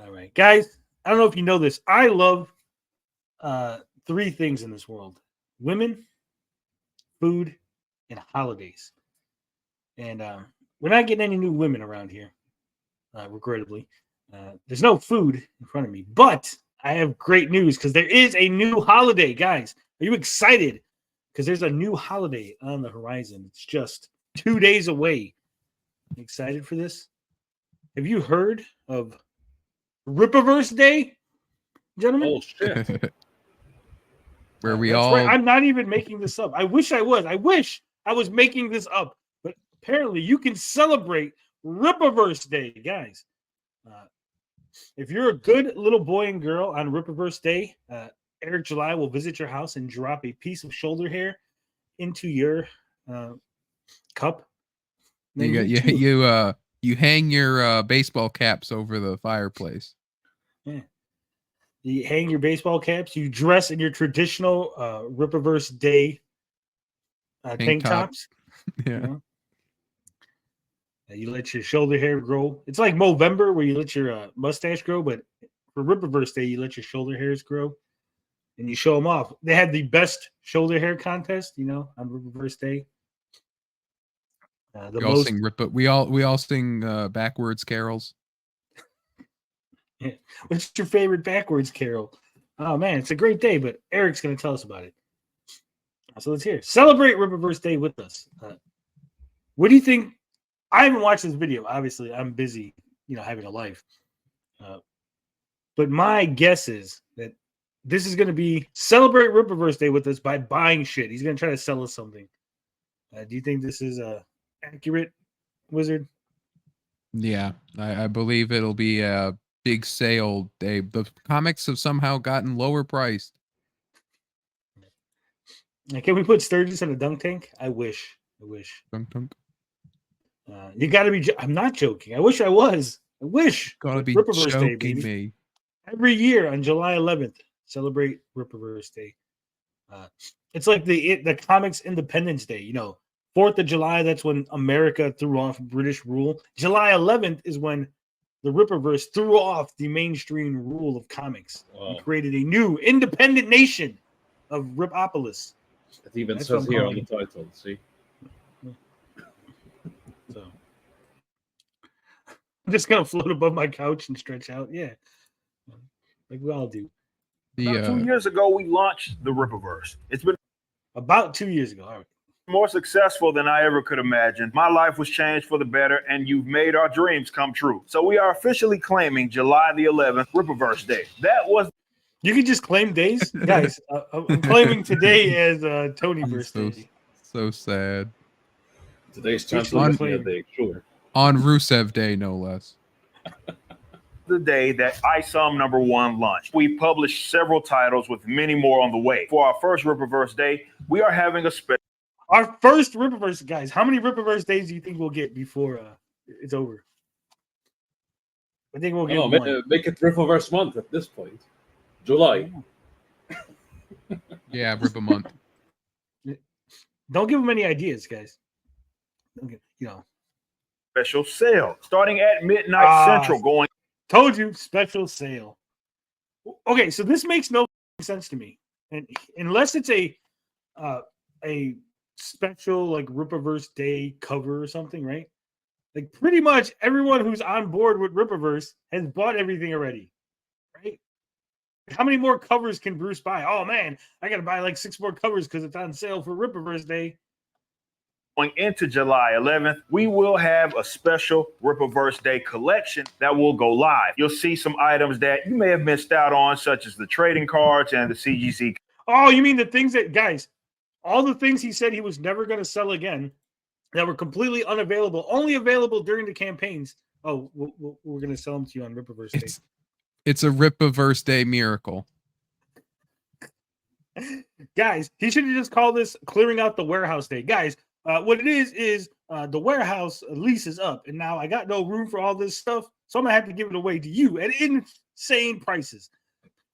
All right, guys. I don't know if you know this. I love three things in this world: women, food, and holidays. And we're not getting any new women around here, regrettably. There's no food in front of me, but I have great news because there is a new holiday, guys. Are you excited? Because there's a new holiday on the horizon. It's just 2 days away. Excited for this? Have you heard of Rippaverse Day, gentlemen? Oh shit! Where we That's all right. I'm not even making this up. I wish I was. I wish I was making this up. But apparently, you can celebrate Rippaverse Day, guys. If you're a good little boy and girl on Rippaverse Day, Eric July will visit your house and drop a piece of shoulder hair into your cup. you hang your baseball caps over the fireplace. Yeah. You hang your baseball caps. You dress in your traditional Rippaverse Day tank tops. Yeah. You know? You let your shoulder hair grow. It's like Movember where you let your mustache grow, but for Rippaverse Day, you let your shoulder hairs grow and you show them off. They had the best shoulder hair contest, on Rippaverse Day. We all sing backwards carols. Yeah. What's your favorite backwards carol? Oh man, it's a great day, but Eric's going to tell us about it. So let's hear. Celebrate Rippaverse Day with us. What do you think? I haven't watched this video. Obviously, I'm busy, having a life. But my guess is that this is going to be celebrate Rippaverse Day with us by buying shit. He's going to try to sell us something. Do you think this is accurate, Wizard? Yeah, I believe it'll be a big sale day. The comics have somehow gotten lower priced. Can we put Sturgis in a dunk tank? I wish. Dunk. You got to be. I'm not joking. I wish I was. I wish. Gotta be Rippaverse joking Day, baby. me. Every year on July 11th, celebrate Rippaverse Day. It's like the comics Independence Day. 4th of July, that's when America threw off British rule. July 11th is when the Rippaverse threw off the mainstream rule of comics and created a new independent nation of Rippopolis. It even says here on the title, see? So I'm just going to float above my couch and stretch out. Yeah. Like we all do. About 2 years ago, we launched the Rippaverse. It's been about 2 years ago. All right. More successful than I ever could imagine. My life was changed for the better, and you've made our dreams come true. So we are officially claiming July the 11th, Rippaverse Day. That was. You can just claim days, guys. I'm claiming today as Tonyverse Day. So sad. Today's Chancellor's Day, sure. On Rusev Day, no less. The day that ISOM #1 launched. We published several titles with many more on the way. For our first Rippaverse Day, we are having a special. Our first Rippaverse, guys. How many Rippaverse days do you think we'll get before it's over? I think we'll get one. Make it Rippaverse month at this point. July. Yeah, Rip a month. Don't give them any ideas, guys. Special sale starting at midnight Central. Going. Told you, special sale. Okay, so this makes no sense to me, and unless it's a special like Rippaverse Day cover or something, right? Like pretty much everyone who's on board with Rippaverse has bought everything already, right? How many more covers can Bruce buy? Oh man, I gotta buy like 6 more covers because it's on sale for Rippaverse Day. Going into July 11th, we will have a special Rippaverse Day collection that will go live. You'll see some items that you may have missed out on, such as the trading cards and the CGC. Oh, you mean the things that, guys, all the things he said he was never going to sell again that were completely unavailable, only available during the campaigns. Oh, we're going to sell them to you on Rippaverse Day. It's a Rippaverse Day miracle. Guys, he should have just called this clearing out the warehouse day. Guys, what it is the warehouse lease is up, and now I got no room for all this stuff, so I'm going to have to give it away to you at insane prices.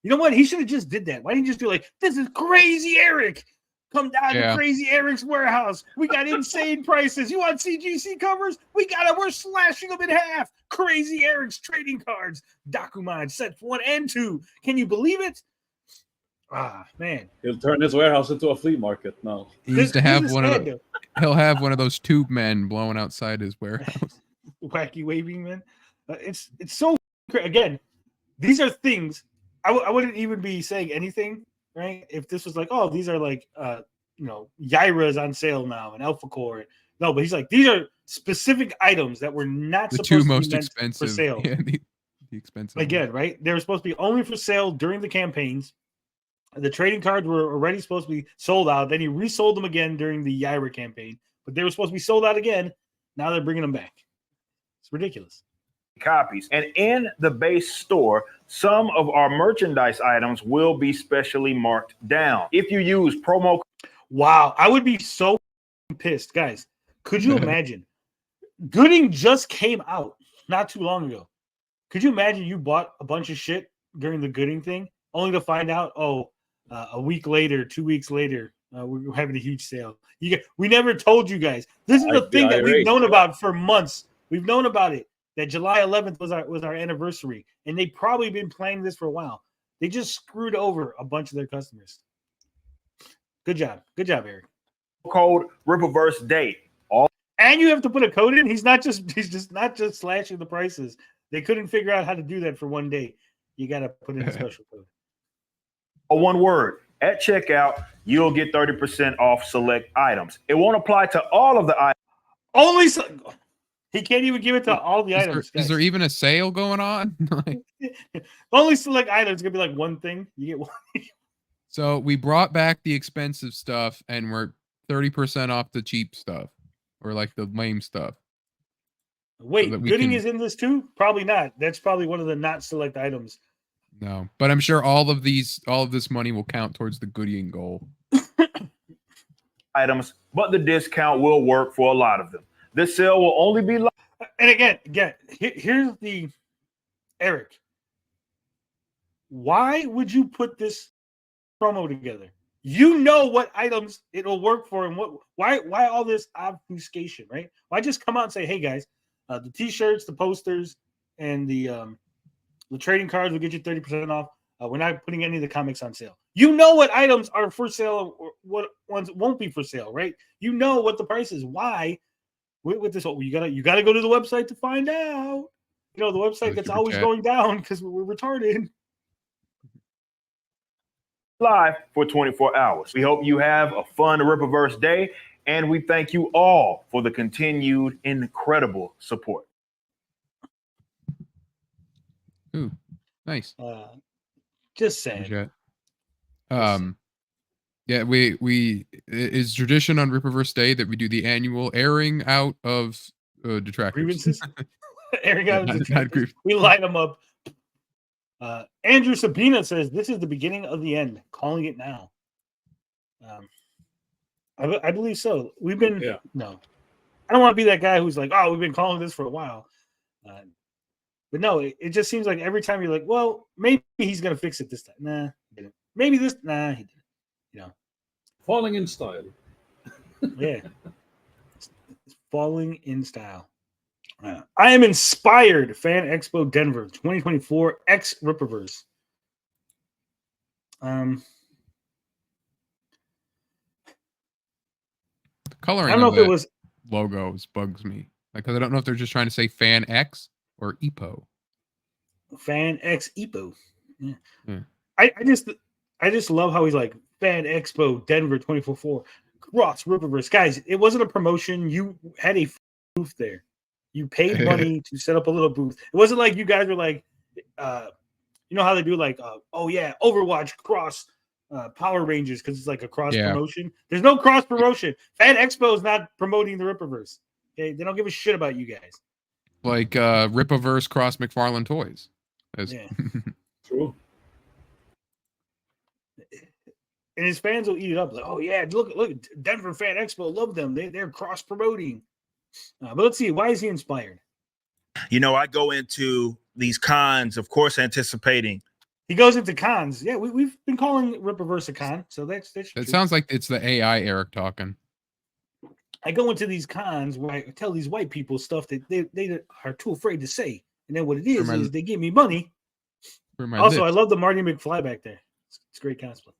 You know what? He should have just did that. Why didn't he just do like, this is crazy, Eric. Come down to Crazy Eric's warehouse. We got insane prices. You want CGC covers? We got it. We're slashing them in half. Crazy Eric's trading cards. Dakuman set 1 and 2. Can you believe it? Ah, man. He'll turn his warehouse into a flea market now. He used to have one of the, he'll have one of those tube men blowing outside his warehouse. Wacky waving man. It's so again. These are things I wouldn't even be saying anything, right? If this was like, oh, these are like Yaira's on sale now and Alpha Core. No, but he's like, these are specific items that were not the supposed two to most be meant expensive for sale. Yeah, the expensive again, right? They were supposed to be only for sale during the campaigns. The trading cards were already supposed to be sold out. Then he resold them again during the Yaira campaign, but they were supposed to be sold out again. Now they're bringing them back. It's ridiculous. Copies. And in the base store, some of our merchandise items will be specially marked down. If you use promo. Wow, I would be so pissed, guys. Could you imagine? Gooding just came out not too long ago. Could you imagine you bought a bunch of shit during the Gooding thing, only to find out, a week later, 2 weeks later, we're having a huge sale. We never told you guys. This is the thing that we've known about for months. We've known about it. That July 11th was our anniversary, and they've probably been planning this for a while. They just screwed over a bunch of their customers. Good job, Eric. Code Rippaverse date. And you have to put a code in. He's just not just slashing the prices. They couldn't figure out how to do that for one day. You got to put in a special code. One word. At checkout, you'll get 30% off select items. It won't apply to all of the items. Only. He can't even give it to all the items. Is there even a sale going on? Only select items gonna be like one thing. You get one. So we brought back the expensive stuff, and we're 30% off the cheap stuff, or like the lame stuff. Wait, so Gooding is in this too? Probably not. That's probably one of the not select items. No, but I'm sure all of this money will count towards the Gooding goal. Items, but the discount will work for a lot of them. This sale will only be live. And again, here's the Eric. Why would you put this promo together? You know what items it'll work for, and why all this obfuscation, right? Why just come out and say, hey guys, the t-shirts, the posters, and the trading cards will get you 30% off. We're not putting any of the comics on sale. You know what items are for sale or what ones won't be for sale, right? You know what the price is. Why? With this, you gotta go to the website to find out. You know, the website that's always going down because we're retarded. Live for 24 hours. We hope you have a fun Rippaverse day, and we thank you all for the continued incredible support. Ooh, nice. Just saying. Yeah, we it's tradition on Rippaverse Day that we do the annual airing out of detractors. Grievances? Airing out of detractors. We line them up. Andrew Sabina says, this is the beginning of the end. Calling it now. I believe so. We've been... Yeah. No. I don't want to be that guy who's like, oh, we've been calling this for a while. But no, it just seems like every time you're like, well, maybe he's going to fix it this time. Nah, he didn't. Maybe this... Nah, he didn't. You know, falling in style. Yeah, it's falling in style. I am inspired. Fan Expo Denver 2024 X Rippaverse. The coloring. I don't know if it was logos bugs me because I don't know if they're just trying to say Fan X or EPO. Fan X EPO. Yeah. Yeah. I just love how he's like Fan Expo Denver 2024 Cross Riperverse. Guys, it wasn't a promotion. You had a booth there. You paid money to set up a little booth. It wasn't like you guys were like, you know how they do like, oh yeah, Overwatch Cross Power Rangers because it's like a cross promotion. There's no cross promotion. Fan Expo is not promoting the Rippaverse. Okay, they don't give a shit about you guys. Like Rippaverse Cross McFarlane Toys. Yeah. True. And his fans will eat it up. Like, oh yeah, look, Denver Fan Expo, love them. They're cross promoting. But let's see, why is he inspired? You know, I go into these cons, of course, anticipating He goes into cons. Yeah, we've been calling Rippaverse a con, so that's It true. sounds like it's the AI Eric talking. I go into these cons where I tell these white people stuff that they are too afraid to say, and then what it is they give me money. Also, I love the Marty McFly back there. It's great cosplay.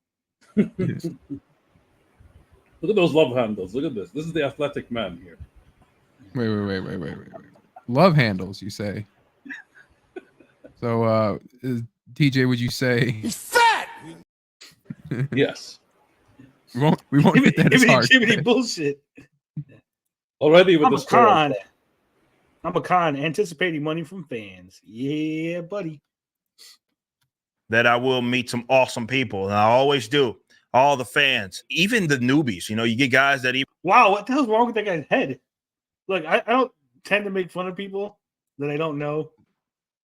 Look at those love handles. Look at this. This is the athletic man here. Wait. Love handles, you say? So, TJ, would you say He's fat? Yes. we won't hit that as hard. Jiminy bullshit. Already with I'm the a score. con. I'm a con anticipating money from fans. Yeah, buddy. That I will meet some awesome people, and I always do. All the fans, even the newbies. You know, you get guys that even. Wow, what the hell's wrong with that guy's head? Look, I don't tend to make fun of people that I don't know,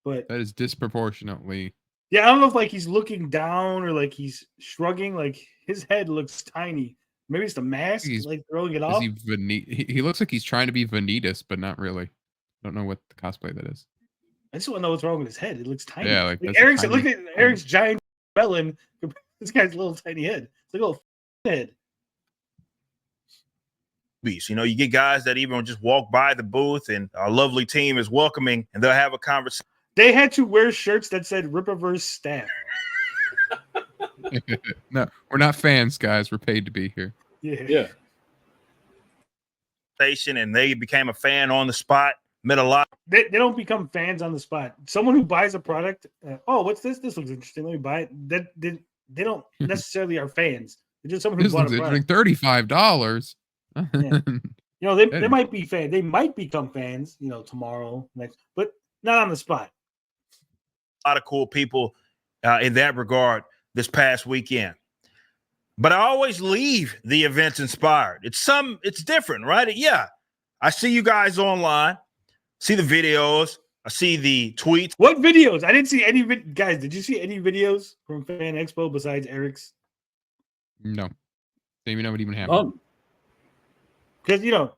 but That is disproportionately. yeah, I don't know if like he's looking down or like he's shrugging. Like his head looks tiny. Maybe it's the mask, He's- like throwing it Is off. he looks like he's trying to be Vanitas, but not really. Don't know what the cosplay that is. I just want to know what's wrong with his head. It looks tiny. Yeah, like that's a Eric's. tiny- Look at Eric's giant melon. This guy's little tiny head. It's like a little head. You know, you get guys that even just walk by the booth, and our lovely team is welcoming, and they'll have a conversation. They had to wear shirts that said Rippaverse staff. No, we're not fans, guys. We're paid to be here. Yeah. And they became a fan on the spot. Met a lot. They don't become fans on the spot. Someone who buys a product, oh, what's this? This looks interesting. Let me buy it. They don't necessarily are fans. They're just someone who This bought looks a product. interesting. $35. Yeah. You know, they might be fans. They might become fans, you know, tomorrow, next, but not on the spot. A lot of cool people in that regard this past weekend. But I always leave the events inspired. It's different, right? Yeah. I see you guys online, see the videos, I see the tweets. What videos? I didn't see any guys. Did you see any videos from Fan Expo besides Eric's? No, don't even know what even happened. Because you know,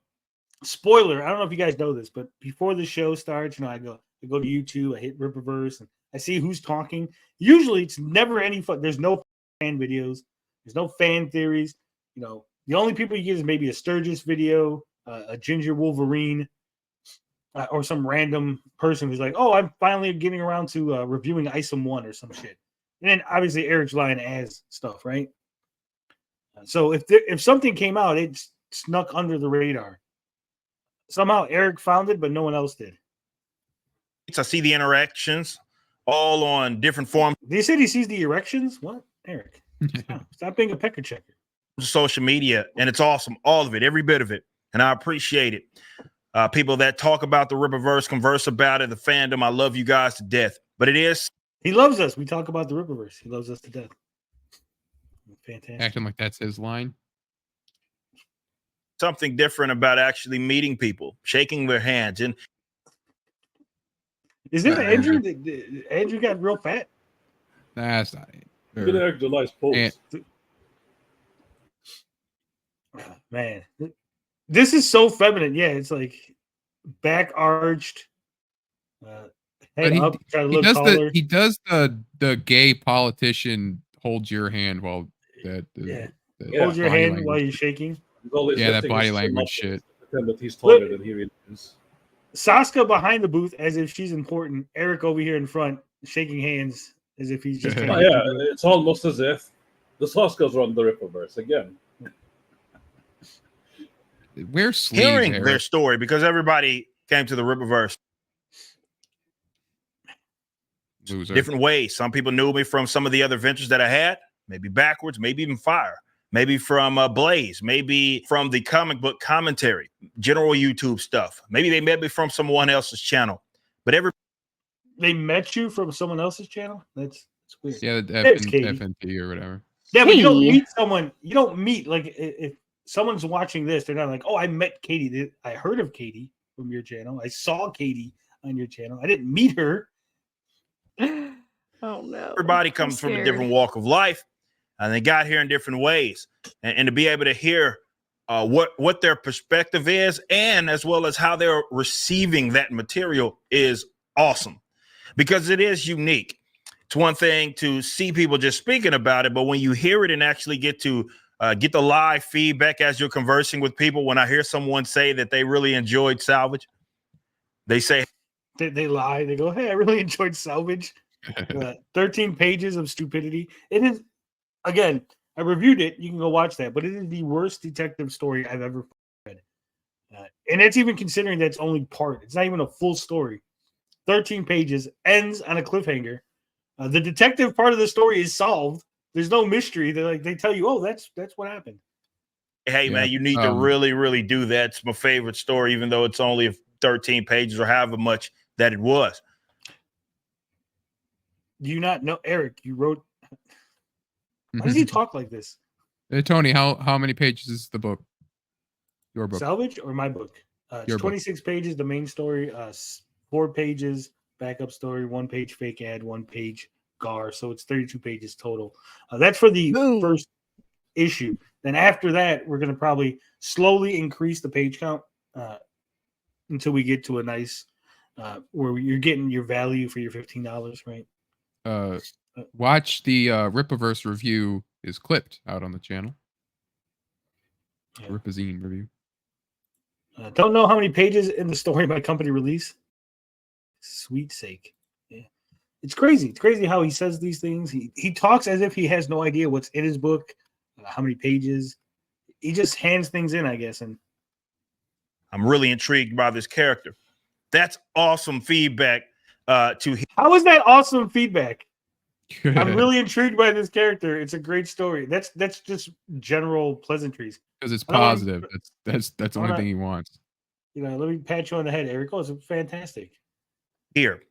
spoiler. I don't know if you guys know this, but before the show starts, you know, I go to YouTube, I hit Ripperverse, and I see who's talking. Usually, it's never any fun. There's no fan videos. There's no fan theories. You know, the only people you get is maybe a Sturgis video, a Ginger Wolverine, or some random person who's like, "Oh, I'm finally getting around to reviewing Isom 1 or some shit." And then obviously Eric's lying as stuff, right? So if something came out, it snuck under the radar. Somehow Eric found it, but no one else did. I see the interactions all on different forms They said he sees the erections. What, Eric? Stop being a pecker checker. of social media, and it's awesome. All of it, every bit of it. And I appreciate it. People that talk about the Ripperverse, converse about it, the fandom. I love you guys to death. But it is. He loves us. We talk about the Ripperverse. He loves us to death. Fantastic. Acting like that's his line. Something different about actually meeting people, shaking their hands. And Is it Andrew? Andrew got real fat. That's not it. Look at Eric July's post. Man, this is so feminine. Yeah, it's like back arched, head he, up, try to he look does taller. he does the gay politician hold your hand while Hold your body hand language. while you're shaking. Yeah, that body language shit. Pretend that he's taller than he really is. Saska behind the booth as if she's important. Eric over here in front shaking hands as if he's just. Oh, yeah, it's almost as if the Soskas run the Rippaverse again. Wear sleeves, hearing Eric. their story, because everybody came to the Ripperverse Loser. different ways. Some people knew me from some of the other ventures that I had, maybe backwards, maybe even Fire, maybe from Blaze, maybe from the comic book commentary, general YouTube stuff. Maybe they met me from someone else's channel. But They met you from someone else's channel? That's weird. Yeah, There's Katie. FNT or whatever. Yeah, but you don't meet someone. You don't meet, like, if someone's watching this, they're not like, oh, I met Katie. I heard of Katie from your channel. I saw Katie on your channel. I didn't meet her. Oh, no. everybody comes from a different walk of life, and they got here in different ways. And to be able to hear what their perspective is, and as well as how they're receiving that material, is awesome, because it is unique. It's one thing to see people just speaking about it, but when you hear it and actually get to get the live feedback as you're conversing with people, when I hear someone say that they really enjoyed Salvage, they say they lie. They go, "Hey, I really enjoyed Salvage." 13 pages of stupidity. It is, again, I reviewed it. You can go watch that, but it is the worst detective story I've ever read. And that's even considering that's only part. It's not even a full story. 13 pages, ends on a cliffhanger. The detective part of the story is solved. There's no mystery. They tell you, oh, that's what happened. hey, man, you need to really, really do that. It's my favorite story, even though it's only 13 pages or however much that it was. Do you not know, Eric? You wrote. Why does he talk like this? Hey, Tony, how many pages is the book? Your book. Salvage or my book? It's 26 pages, the main story, 4 pages, backup story, 1 page fake ad, 1 page GAR. So it's 32 pages total. That's for the first issue. Then after that, we're going to probably slowly increase the page count until we get to a nice where you're getting your value for your $15, right? Watch the Rippaverse review is clipped out on the channel. Yeah. Rippazine review. Don't know how many pages in the story my company release. Sweet sake. Yeah. It's crazy. It's crazy how he says these things. He talks as if he has no idea what's in his book, how many pages. He just hands things in, I guess. And I'm really intrigued by this character. That's awesome feedback. How is that awesome feedback? I'm really intrigued by this character. It's a great story. That's just general pleasantries. Because it's positive. That's the only thing he wants. You know, let me pat you on the head, Eric. Oh, it's fantastic. Here.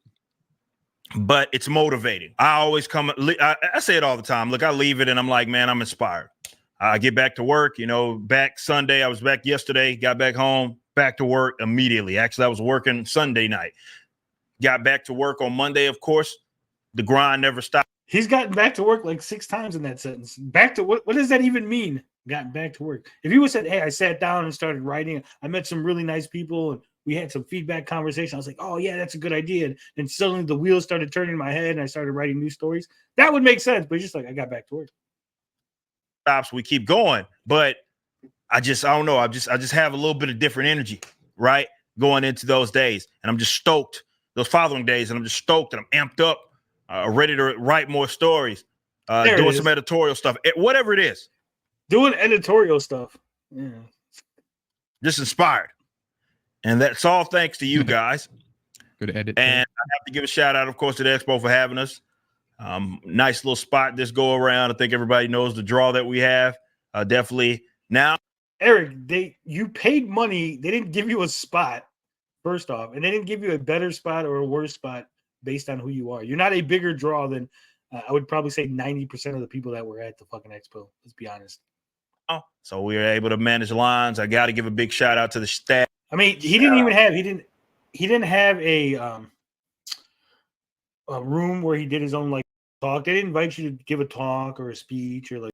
But it's motivating. I always come, I say it all the time. Look, I leave it and I'm like, man, I'm inspired. I get back to work, back Sunday. I was back yesterday, got back home, back to work immediately. Actually, I was working Sunday night. Got back to work on Monday, of course. The grind never stopped. He's gotten back to work like 6 times in that sentence. Back to what does that even mean? Gotten back to work. If he would said, hey, I sat down and started writing, I met some really nice people and we had some feedback conversation. I was like, oh yeah, that's a good idea. And suddenly the wheels started turning in my head and I started writing new stories. That would make sense. But it's just like, I got back to work. Stops, we keep going. But I don't know. I just have a little bit of different energy, right? Going into those days. And I'm just stoked. Those following days, and I'm just stoked and I'm amped up, ready to write more stories, doing some editorial stuff, whatever it is. Doing editorial stuff. Yeah. Just inspired. And that's all thanks to you guys. Good edit. And I have to give a shout out, of course, to the Expo for having us. Nice little spot this go around. I think everybody knows the draw that we have. Definitely. Now, Eric, you paid money. They didn't give you a spot, first off, and they didn't give you a better spot or a worse spot based on who you are. You're not a bigger draw than I would probably say 90% of the people that were at the fucking Expo. Let's be honest. So we were able to manage lines. I got to give a big shout out to the staff. I mean, he didn't have a room where he did his own like talk. They didn't invite you to give a talk or a speech or like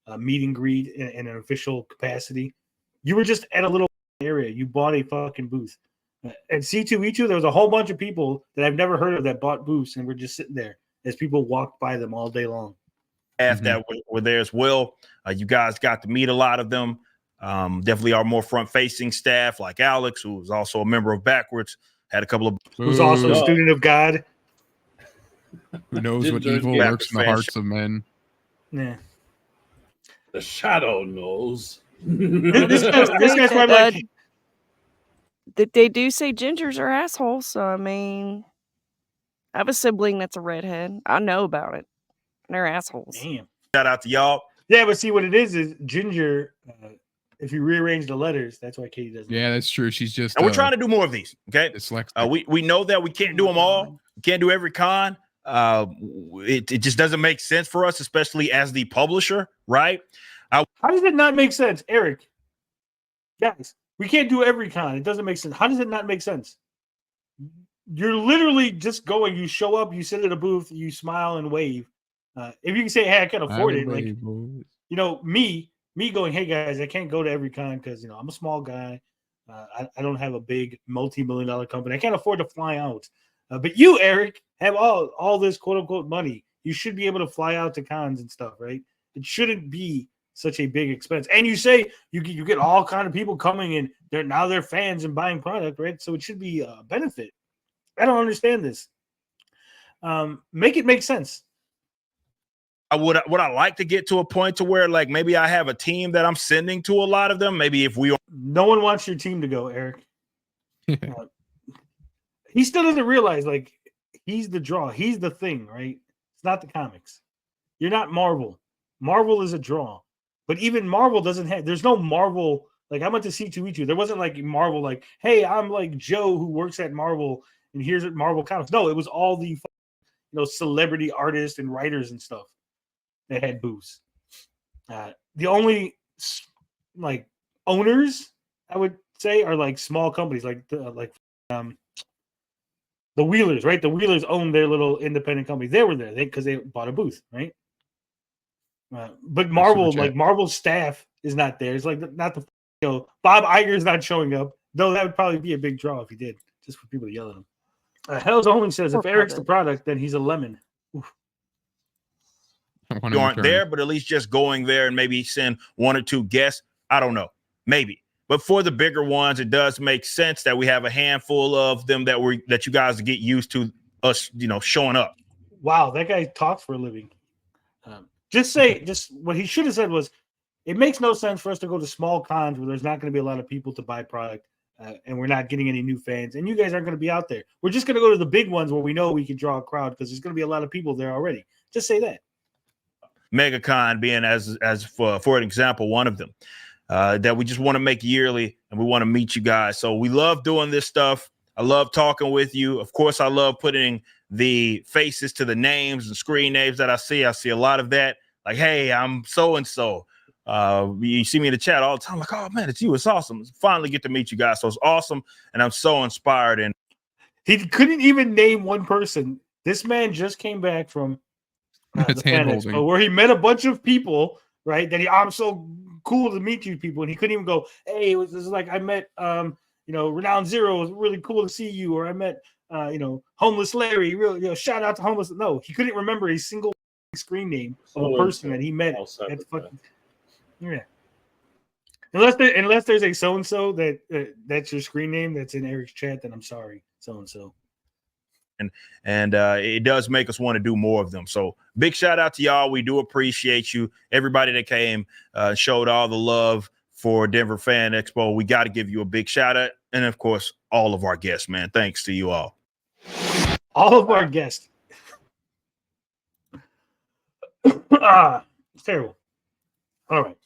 a meet and greet in an official capacity. You were just at a little area. You bought a fucking booth. At C2E2, there was a whole bunch of people that I've never heard of that bought booths and were just sitting there as people walked by them all day long. That were there as well. You guys got to meet a lot of them. Definitely our more front-facing staff, like Alex, who was also a member of Backwards, had a couple of who's also a student of God. Who knows what evil lurks in the hearts of men? Yeah, the shadow knows. this guy's probably like. They do say gingers are assholes, so I mean, I have a sibling that's a redhead. I know about it. They're assholes. Damn. Shout out to y'all. Yeah, but see what it is ginger. If you rearrange the letters, that's why Katie doesn't. Yeah, that's true. She's just. And we're trying to do more of these. Okay. We know that we can't do them all. We can't do every con. It just doesn't make sense for us, especially as the publisher, right? How does it not make sense, Eric? Guys, we can't do every con. It doesn't make sense. How does it not make sense? You're literally just going. You show up. You sit at a booth. You smile and wave. If you can say, "Hey, I can't afford it," like me going, "Hey guys, I can't go to every con because I'm a small guy. I don't have a big multi-million-dollar company. I can't afford to fly out. But you, Eric, have all this quote unquote money. You should be able to fly out to cons and stuff, right? It shouldn't be such a big expense. And you say you get all kind of people coming and they're fans and buying product, right? So it should be a benefit. I don't understand this. Make it make sense. Would I like to get to a point to where like maybe I have a team that I'm sending to a lot of them? Maybe if we no one wants your team to go, Eric. He still doesn't realize like he's the draw. He's the thing, right? It's not the comics. You're not Marvel. Marvel is a draw. But even Marvel doesn't have, there's no Marvel. Like I went to C2E2. There wasn't like Marvel, like, hey, I'm like Joe who works at Marvel and here's at Marvel Comics. No, it was all the celebrity artists and writers and stuff that had booths. The only like owners I would say are like small companies like the Wheelers, right? The Wheelers own their little independent company. They were there because they bought a booth, right? But Marvel, like Marvel's staff is not there. It's like not the Bob Iger's not showing up, though that would probably be a big draw if he did, just for people to yell at him. Hell's Only says if Eric's the product, then he's a lemon. Oof. You aren't there, but at least just going there and maybe send one or two guests. I don't know, maybe. But for the bigger ones, it does make sense that we have a handful of them that you guys get used to us, showing up. Wow, that guy talks for a living. Just what he should have said was, it makes no sense for us to go to small cons where there's not going to be a lot of people to buy product, and we're not getting any new fans, and you guys aren't going to be out there. We're just going to go to the big ones where we know we can draw a crowd because there's going to be a lot of people there already. Just say that. MegaCon being as for an example, one of them that we just want to make yearly, and we want to meet you guys. So we love doing this stuff. I love talking with you. Of course, I love putting the faces to the names and screen names that I see. I see a lot of that. Like, hey, I'm so-and-so. You see me in the chat all the time. Like, oh, man, it's you. It's awesome. Finally get to meet you guys. So it's awesome, and I'm so inspired. And he couldn't even name one person. This man just came back from the Fan Expo where he met a bunch of people, right? I'm so cool to meet you people. And he couldn't even go, hey, this is like I met, Renowned Zero. It was really cool to see you. Or I met, Homeless Larry. Really, shout out to Homeless. No, he couldn't remember a single screen name of a person that he met at fucking. Yeah. Unless there's a so-and-so that's your screen name that's in Eric's chat, then I'm sorry, so-and-so. And it does make us want to do more of them. So big shout out to y'all. We do appreciate you. Everybody that came, showed all the love for Denver Fan Expo. We got to give you a big shout out. And of course, all of our guests, man. Thanks to you all. All of our guests. It's terrible. All right.